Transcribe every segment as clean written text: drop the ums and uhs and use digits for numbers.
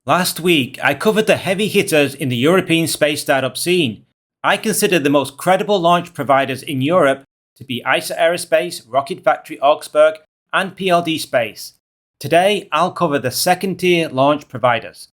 Last week, I covered the heavy hitters in the European space startup scene. I consider the most credible launch providers in Europe to be HyPrSpace, Rocket Factory Augsburg, and PLD Space. Today, I'll cover the second-tier launch providers.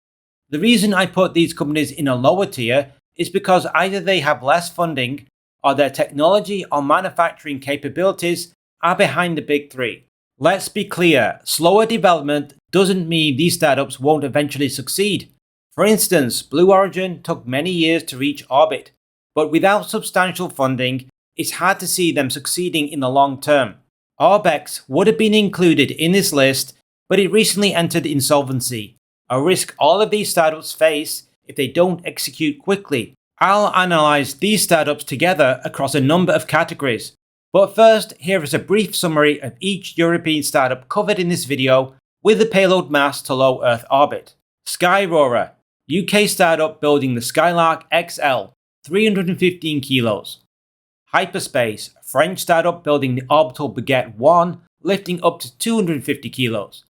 The reason I put these companies in a lower tier is because either they have less funding or their technology or manufacturing capabilities are behind the big three. Let's be clear, slower development doesn't mean these startups won't eventually succeed. For instance, Blue Origin took many years to reach orbit, but without substantial funding, it's hard to see them succeeding in the long term. Orbex would have been included in this list, but it recently entered insolvency, a risk all of these startups face if they don't execute quickly. I'll analyze these startups together across a number of categories. But first, here is a brief summary of each European startup covered in this video with the payload mass to low Earth orbit. Skyrora, UK startup building the Skylark XL, 315 kilos. HyPrSpace, French startup building the orbital Baguette 1, lifting up to 250 kilos.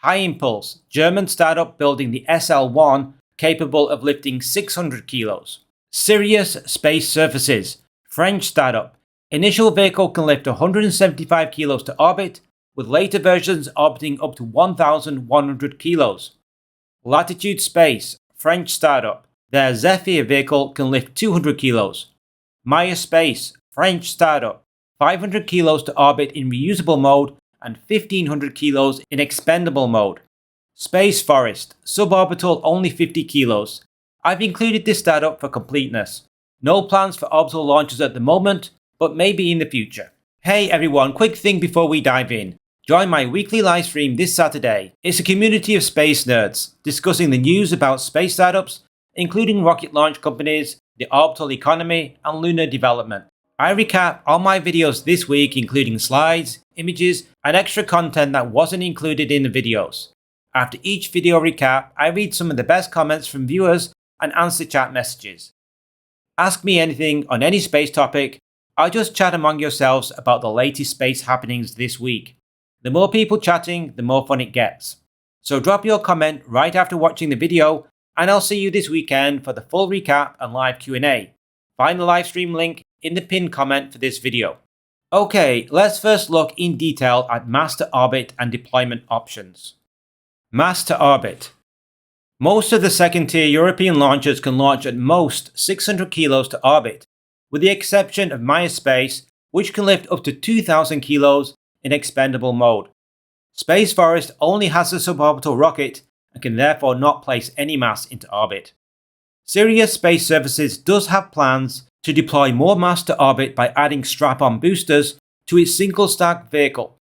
HyImpulse, German startup building the SL1, capable of lifting 600 kilos. Sirius Space Services, French startup. Initial vehicle can lift 175 kilos to orbit, with later versions orbiting up to 1,100 kilos. Latitude Space, French startup. Their Zephyr vehicle can lift 200 kilos. Maia Space, French startup. 500 kilos to orbit in reusable mode and 1,500 kilos in expendable mode. Space Forest, suborbital only 50 kilos. I've included this startup for completeness. No plans for orbital launches at the moment, but maybe in the future. Hey everyone, quick thing before we dive in. Join my weekly live stream this Saturday. It's a community of space nerds discussing the news about space startups, including rocket launch companies, the orbital economy, and lunar development. I recap all my videos this week, including slides, images, and extra content that wasn't included in the videos. After each video recap, I read some of the best comments from viewers and answer chat messages. Ask me anything on any space topic. I'll just chat among yourselves about the latest space happenings this week. The more people chatting, the more fun it gets. So drop your comment right after watching the video, and I'll see you this weekend for the full recap and live Q&A. Find the live stream link in the pinned comment for this video. Okay, let's first look in detail at mass to orbit and deployment options. Mass to orbit. Most of the second-tier European launchers can launch at most 600 kilos to orbit, with the exception of Maia Space, which can lift up to 2,000 kilos in expendable mode. Space Forest only has a suborbital rocket and can therefore not place any mass into orbit. Sirius Space Services does have plans to deploy more mass to orbit by adding strap-on boosters to its single-stack vehicle.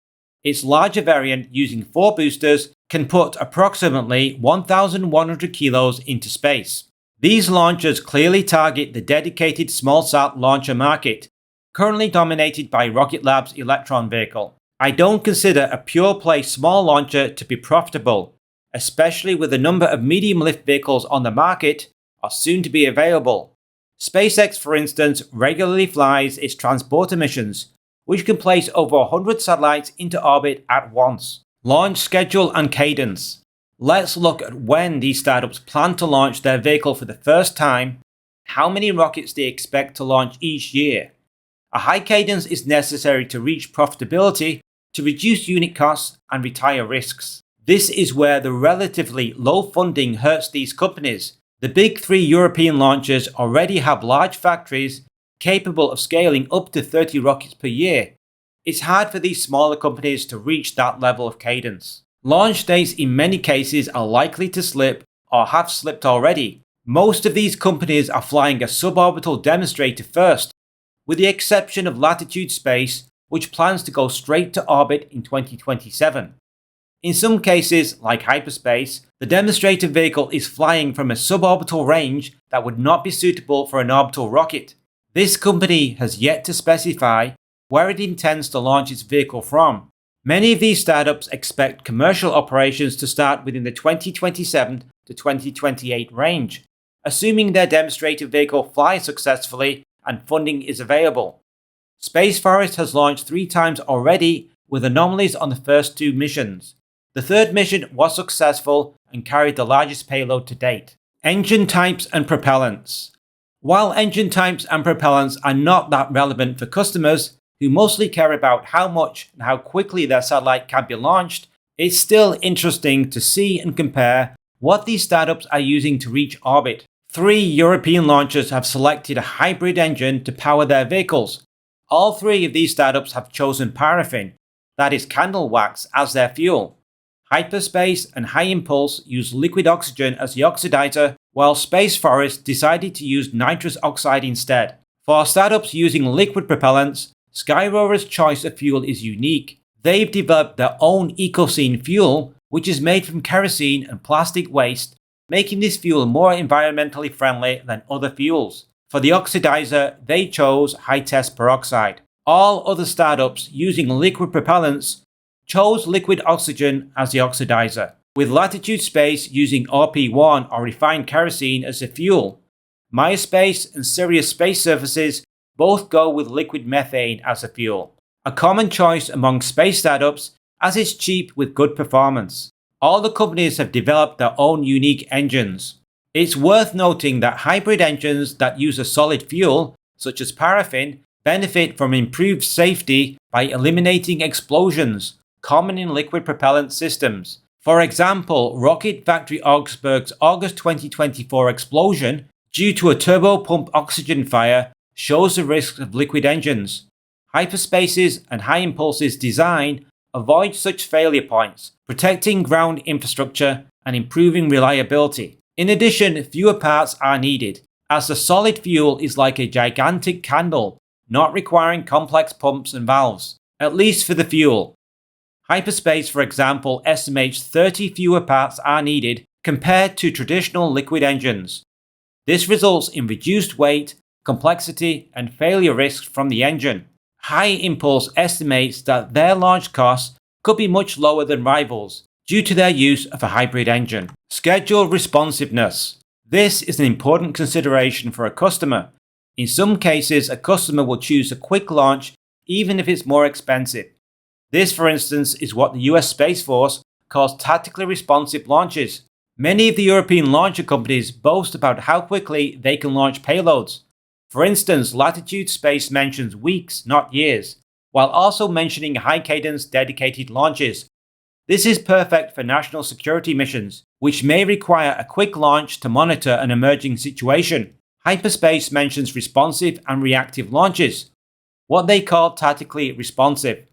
Its larger variant, using 4 boosters, can put approximately 1,100 kilos into space. These launchers clearly target the dedicated small-sat launcher market, currently dominated by Rocket Lab's Electron vehicle. I don't consider a pure-play small launcher to be profitable, especially with the number of medium-lift vehicles on the market or soon to be available. SpaceX, for instance, regularly flies its transporter missions, which can place over 100 satellites into orbit at once. Launch schedule and cadence. Let's look at when these startups plan to launch their vehicle for the first time, how many rockets they expect to launch each year. A high cadence is necessary to reach profitability, to reduce unit costs and retire risks. This is where the relatively low funding hurts these companies. The big 3 European launchers already have large factories capable of scaling up to 30 rockets per year. It's hard for these smaller companies to reach that level of cadence. Launch dates in many cases are likely to slip or have slipped already. Most of these companies are flying a suborbital demonstrator first, with the exception of Latitude Space, which plans to go straight to orbit in 2027. In some cases, like HyPrSpace, the demonstrator vehicle is flying from a suborbital range that would not be suitable for an orbital rocket. This company has yet to specify where it intends to launch its vehicle from. Many of these startups expect commercial operations to start within the 2027 to 2028 range, assuming their demonstrator vehicle flies successfully and funding is available. Space Forest has launched 3 times already, with anomalies on the first 2 missions. The third mission was successful and carried the largest payload to date. Engine types and propellants. While engine types and propellants are not that relevant for customers who mostly care about how much and how quickly their satellite can be launched, it's still interesting to see and compare what these startups are using to reach orbit. 3 European launchers have selected a hybrid engine to power their vehicles. All 3 of these startups have chosen paraffin, that is candle wax, as their fuel. HyPrSpace and HyImpulse use liquid oxygen as the oxidizer, while Space Forest decided to use nitrous oxide instead. For startups using liquid propellants, Skyrora's choice of fuel is unique. They've developed their own EcoScene fuel, which is made from kerosene and plastic waste, making this fuel more environmentally friendly than other fuels. For the oxidizer, they chose high-test peroxide. All other startups using liquid propellants chose liquid oxygen as the oxidizer, with Latitude Space using RP1 or refined kerosene as the fuel. Maia Space and Sirius Space Services both go with liquid methane as a fuel. A common choice among space startups, as it's cheap with good performance. All the companies have developed their own unique engines. It's worth noting that hybrid engines that use a solid fuel, such as paraffin, benefit from improved safety by eliminating explosions, common in liquid propellant systems. For example, Rocket Factory Augsburg's August 2024 explosion, due to a turbopump oxygen fire, shows the risks of liquid engines. HyPrSpace's and HyImpulse's design avoids such failure points, protecting ground infrastructure and improving reliability. In addition, fewer parts are needed, as the solid fuel is like a gigantic candle, not requiring complex pumps and valves, at least for the fuel. HyPrSpace, for example, estimates 30 fewer parts are needed compared to traditional liquid engines. This results in reduced weight, complexity, and failure risks from the engine. HyImpulse estimates that their launch costs could be much lower than rivals due to their use of a hybrid engine. Schedule responsiveness. This is an important consideration for a customer. In some cases, a customer will choose a quick launch even if it's more expensive. This, for instance, is what the US Space Force calls tactically responsive launches. Many of the European launcher companies boast about how quickly they can launch payloads. For instance, Latitude Space mentions weeks, not years, while also mentioning high cadence dedicated launches. This is perfect for national security missions, which may require a quick launch to monitor an emerging situation. HyPrSpace mentions responsive and reactive launches, what they call tactically responsive.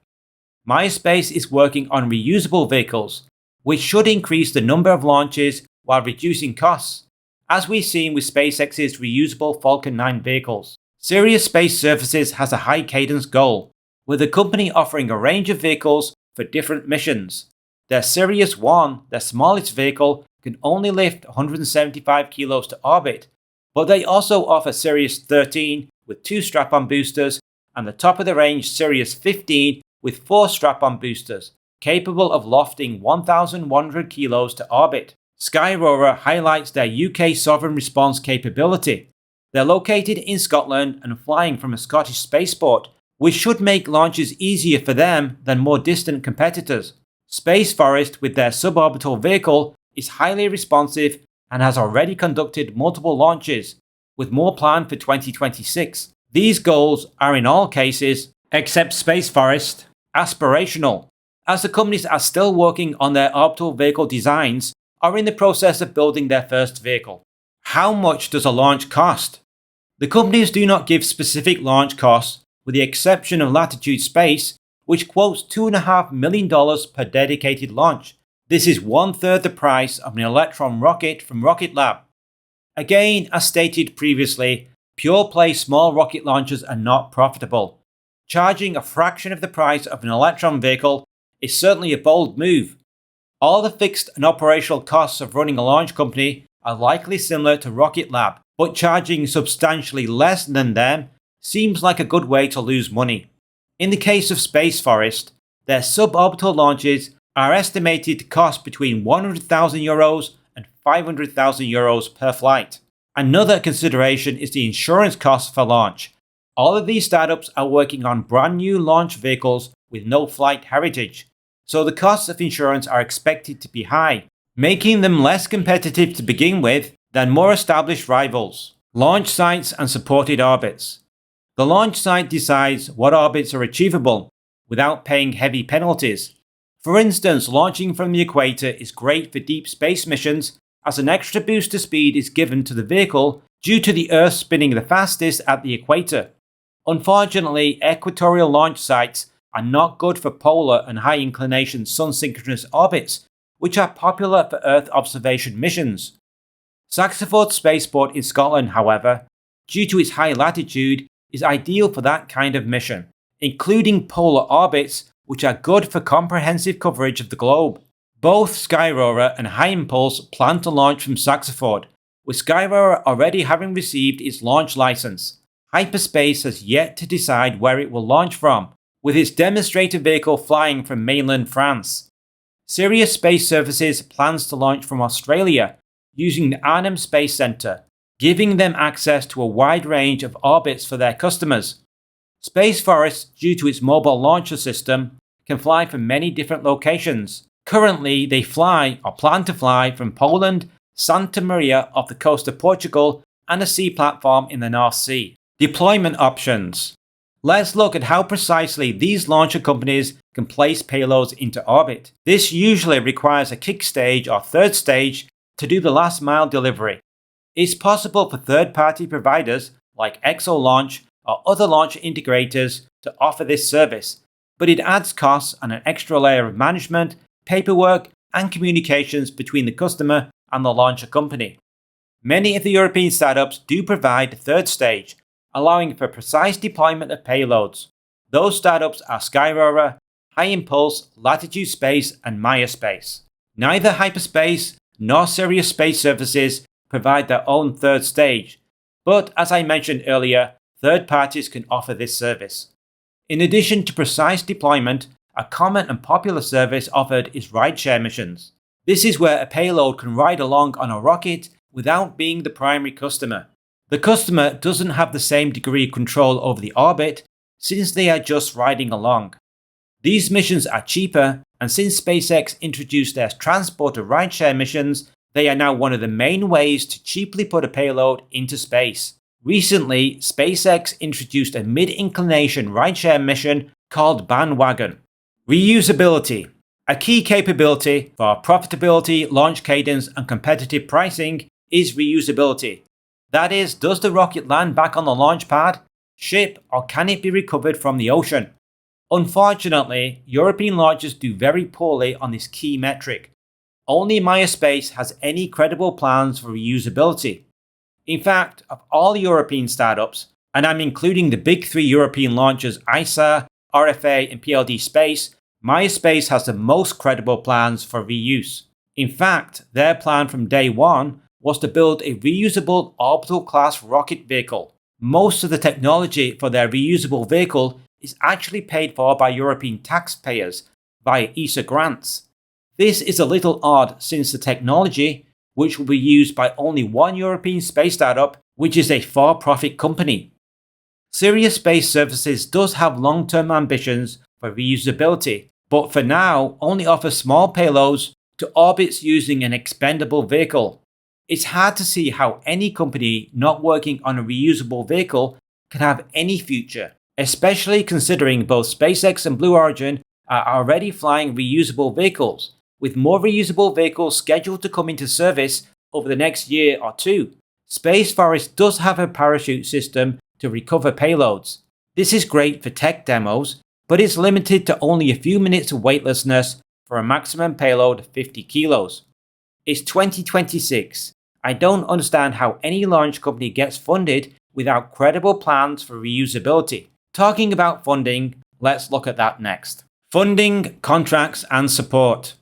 Maia Space is working on reusable vehicles, which should increase the number of launches while reducing costs, as we've seen with SpaceX's reusable Falcon 9 vehicles. Sirius Space Services has a high cadence goal, with the company offering a range of vehicles for different missions. Their Sirius 1, their smallest vehicle, can only lift 175 kilos to orbit, but they also offer Sirius 13 with 2 strap-on boosters and the top-of-the-range Sirius 15 with 4 strap-on boosters, capable of lofting 1,100 kilos to orbit. Skyrora highlights their UK sovereign response capability. They're located in Scotland and flying from a Scottish spaceport, which should make launches easier for them than more distant competitors. Space Forest, with their suborbital vehicle, is highly responsive and has already conducted multiple launches, with more planned for 2026. These goals are in all cases, except Space Forest, aspirational, as the companies are still working on their orbital vehicle designs or in the process of building their first vehicle. How much does a launch cost? The companies do not give specific launch costs, with the exception of Latitude Space, which quotes $2.5 million per dedicated launch. This is 1/3 the price of an Electron rocket from Rocket Lab. Again, as stated previously, pure-play small rocket launchers are not profitable. Charging a fraction of the price of an Electron vehicle is certainly a bold move. All the fixed and operational costs of running a launch company are likely similar to Rocket Lab, but charging substantially less than them seems like a good way to lose money. In the case of Space Forest, their suborbital launches are estimated to cost between €100,000 and €500,000 per flight. Another consideration is the insurance costs for launch. All of these startups are working on brand new launch vehicles with no flight heritage. so the costs of insurance are expected to be high, making them less competitive to begin with than more established rivals. Launch sites and supported orbits. The launch site decides what orbits are achievable without paying heavy penalties. For instance, launching from the equator is great for deep space missions, as an extra boost to speed is given to the vehicle due to the Earth spinning the fastest at the equator. Unfortunately, equatorial launch sites are not good for polar and high inclination sun-synchronous orbits, which are popular for Earth observation missions. Saxford Spaceport in Scotland, however, due to its high latitude, is ideal for that kind of mission, including polar orbits, which are good for comprehensive coverage of the globe. Both Skyrora and HyImpulse plan to launch from Saxford, with Skyrora already having received its launch license. HyPrSpace has yet to decide where it will launch from, with its demonstrator vehicle flying from mainland France. Sirius Space Services plans to launch from Australia, using the Arnhem Space Centre, giving them access to a wide range of orbits for their customers. Space Forest, due to its mobile launcher system, can fly from many different locations. Currently, they fly or plan to fly from Poland, Santa Maria off the coast of Portugal, and a sea platform in the North Sea. Deployment options. Let's look at how precisely these launcher companies can place payloads into orbit. This usually requires a kick stage or third stage to do the last mile delivery. It's possible for third-party providers like ExoLaunch or other launch integrators to offer this service, but it adds costs and an extra layer of management, paperwork, and communications between the customer and the launcher company. Many of the European startups do provide a third stage, allowing for precise deployment of payloads. Those startups are Skyrora, HyImpulse, Latitude Space, and Maia Space. Neither HyPrSpace nor Sirius Space Services provide their own third stage, but as I mentioned earlier, third parties can offer this service. In addition to precise deployment, a common and popular service offered is rideshare missions. This is where a payload can ride along on a rocket without being the primary customer. The customer doesn't have the same degree of control over the orbit, since they are just riding along. These missions are cheaper, and since SpaceX introduced their transporter rideshare missions, they are now one of the main ways to cheaply put a payload into space. Recently, SpaceX introduced a mid-inclination rideshare mission called Bandwagon. Reusability. A key capability for profitability, launch cadence, and competitive pricing is reusability. That is, does the rocket land back on the launch pad, ship, or can it be recovered from the ocean? Unfortunately, European launchers do very poorly on this key metric. Only Maia Space has any credible plans for reusability. In fact, of all European startups, and I'm including the big three European launchers ISA, RFA, and PLD Space, Maia Space has the most credible plans for reuse. In fact, their plan from day one was to build a reusable orbital class rocket vehicle. Most of the technology for their reusable vehicle is actually paid for by European taxpayers via ESA grants. This is a little odd since the technology, which will be used by only one European space startup, which is a for-profit company. Sirius Space Services does have long-term ambitions for reusability, but for now only offers small payloads to orbits using an expendable vehicle. It's hard to see how any company not working on a reusable vehicle can have any future, especially considering both SpaceX and Blue Origin are already flying reusable vehicles, with more reusable vehicles scheduled to come into service over the next year or two. Space Forest does have a parachute system to recover payloads. This is great for tech demos, but it's limited to only a few minutes of weightlessness for a maximum payload of 50 kilos. It's 2026. I don't understand how any launch company gets funded without credible plans for reusability. Talking about funding, let's look at that next. Funding, contracts, and support.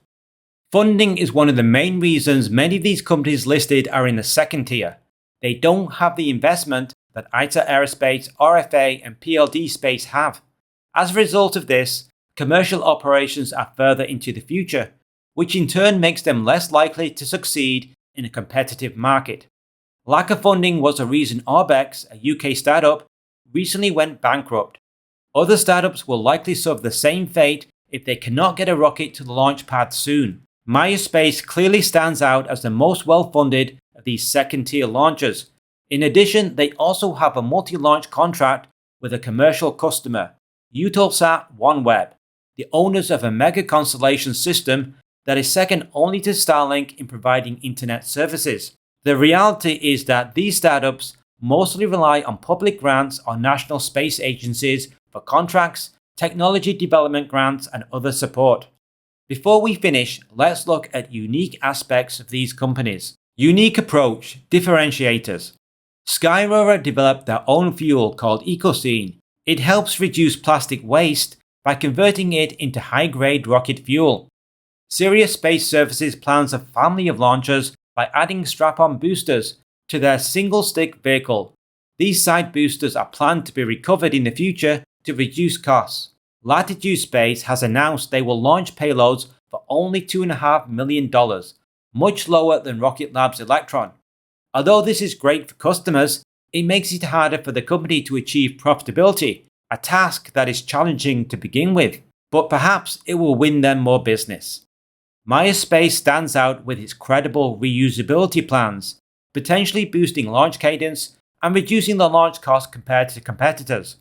Funding is one of the main reasons many of these companies listed are in the second tier. They don't have the investment that HyPrSpace, RFA, and PLD Space have. As a result of this, commercial operations are further into the future, which in turn makes them less likely to succeed in a competitive market. Lack of funding was the reason Orbex, a UK startup, recently went bankrupt. Other startups will likely suffer the same fate if they cannot get a rocket to the launch pad soon. Maia Space clearly stands out as the most well-funded of these second-tier launchers. In addition, they also have a multi-launch contract with a commercial customer, Eutelsat OneWeb, the owners of a mega constellation system that is second only to Starlink in providing internet services. The reality is that these startups mostly rely on public grants or national space agencies for contracts, technology development grants, and other support. Before we finish, let's look at unique aspects of these companies. Unique approach, differentiators. Skyrora developed their own fuel called EcoScene. It helps reduce plastic waste by converting it into high-grade rocket fuel. Sirius Space Services plans a family of launchers by adding strap-on boosters to their single-stick vehicle. These side boosters are planned to be recovered in the future to reduce costs. Latitude Space has announced they will launch payloads for only $2.5 million, much lower than Rocket Lab's Electron. Although this is great for customers, it makes it harder for the company to achieve profitability, a task that is challenging to begin with, but perhaps it will win them more business. Maia Space stands out with its credible reusability plans, potentially boosting launch cadence and reducing the launch cost compared to competitors.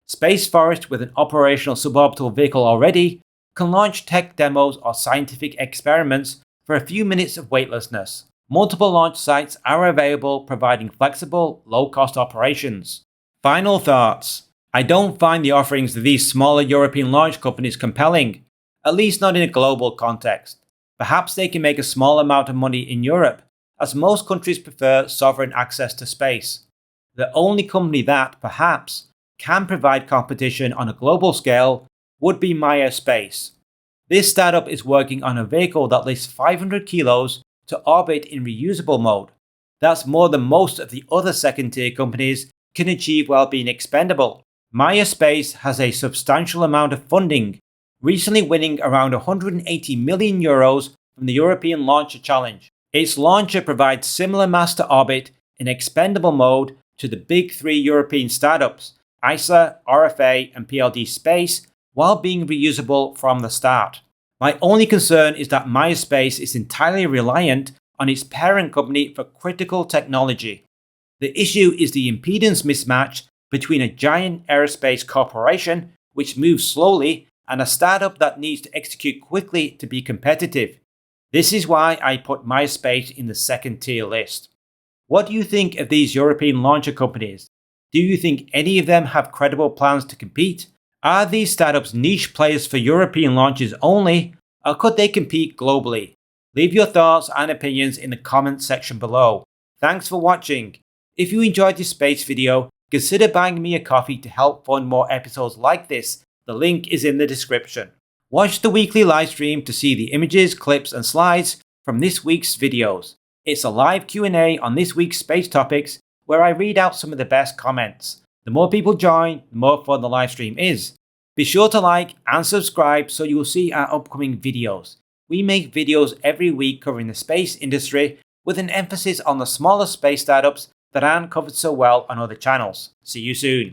Space Forest, with an operational suborbital vehicle already, can launch tech demos or scientific experiments for a few minutes of weightlessness. Multiple launch sites are available, providing flexible, low-cost operations. Final thoughts. I don't find the offerings of these smaller European launch companies compelling, at least not in a global context. Perhaps they can make a small amount of money in Europe, as most countries prefer sovereign access to space. The only company that, perhaps, can provide competition on a global scale would be Maia Space. This startup is working on a vehicle that lifts 500 kilos to orbit in reusable mode. That's more than most of the other second-tier companies can achieve while being expendable. Maia Space has a substantial amount of funding, recently winning around €180 million from the European Launcher Challenge. Its launcher provides similar mass to orbit in expendable mode to the big three European startups, ISA, RFA, and PLD Space, while being reusable from the start. My only concern is that Maia Space is entirely reliant on its parent company for critical technology. The issue is the impedance mismatch between a giant aerospace corporation, which moves slowly, and a startup that needs to execute quickly to be competitive. This is why I put Maia Space in the second-tier list. What do you think of these European launcher companies? Do you think any of them have credible plans to compete? Are these startups niche players for European launches only, or could they compete globally? Leave your thoughts and opinions in the comments section below. Thanks for watching. If you enjoyed this space video, consider buying me a coffee to help fund more episodes like this. The link is in the description. Watch the weekly live stream to see the images, clips, and slides from this week's videos. It's a live Q&A on this week's space topics where I read out some of the best comments. The more people join, the more fun the live stream is. Be sure to like and subscribe so you will see our upcoming videos. We make videos every week covering the space industry with an emphasis on the smaller space startups that aren't covered so well on other channels. See you soon.